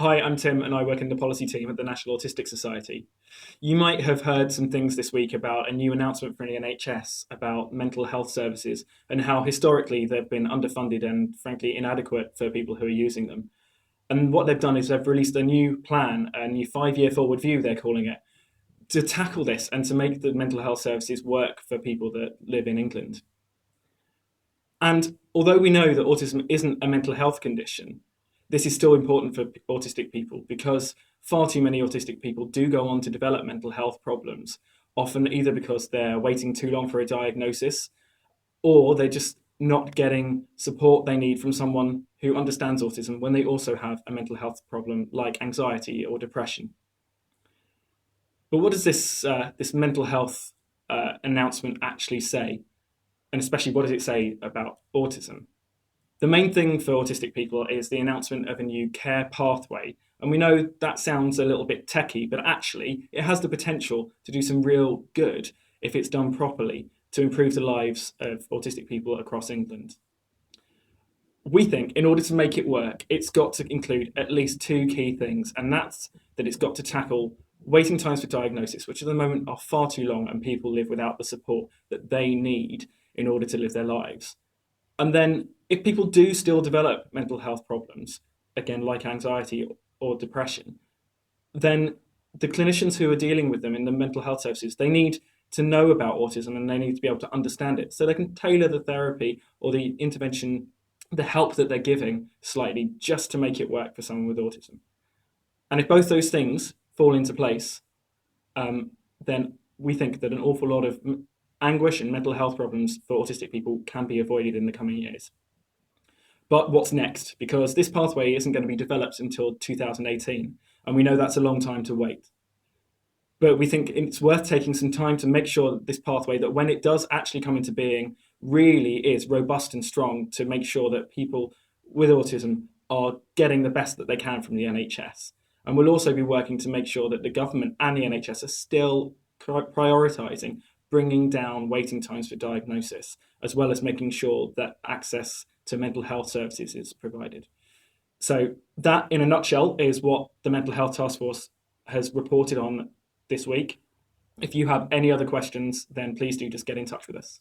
Hi, I'm Tim and I work in the policy team at the National Autistic Society. You might have heard some things this week about a new announcement from the NHS about mental health services and how historically they've been underfunded and frankly inadequate for people who are using them. And what they've done is they've released a new plan, a new 5-year forward view, they're calling it, to tackle this and to make the mental health services work for people that live in England. And although we know that autism isn't a mental health condition, this is still important for autistic people because far too many autistic people do go on to develop mental health problems, often either because they're waiting too long for a diagnosis or they're just not getting support they need from someone who understands autism when they also have a mental health problem like anxiety or depression. But what does this mental health announcement actually say? And especially, what does it say about autism? The main thing for autistic people is the announcement of a new care pathway. And we know that sounds a little bit techie, but actually it has the potential to do some real good if it's done properly to improve the lives of autistic people across England. We think in order to make it work, it's got to include at least two key things, and that's that it's got to tackle waiting times for diagnosis, which at the moment are far too long and people live without the support that they need in order to live their lives. And then if people do still develop mental health problems, again, like anxiety or depression, then the clinicians who are dealing with them in the mental health services, they need to know about autism and they need to be able to understand it so they can tailor the therapy or the intervention, the help that they're giving slightly just to make it work for someone with autism. And if both those things fall into place, then we think that an awful lot of anguish and mental health problems for autistic people can be avoided in the coming years. But what's next? Because this pathway isn't going to be developed until 2018, and we know that's a long time to wait. But we think it's worth taking some time to make sure that this pathway, that when it does actually come into being, really is robust and strong to make sure that people with autism are getting the best that they can from the NHS. And we'll also be working to make sure that the government and the NHS are still prioritising bringing down waiting times for diagnosis, as well as making sure that access to mental health services is provided. So that, in a nutshell, is what the Mental Health Taskforce has reported on this week. If you have any other questions, then please do just get in touch with us.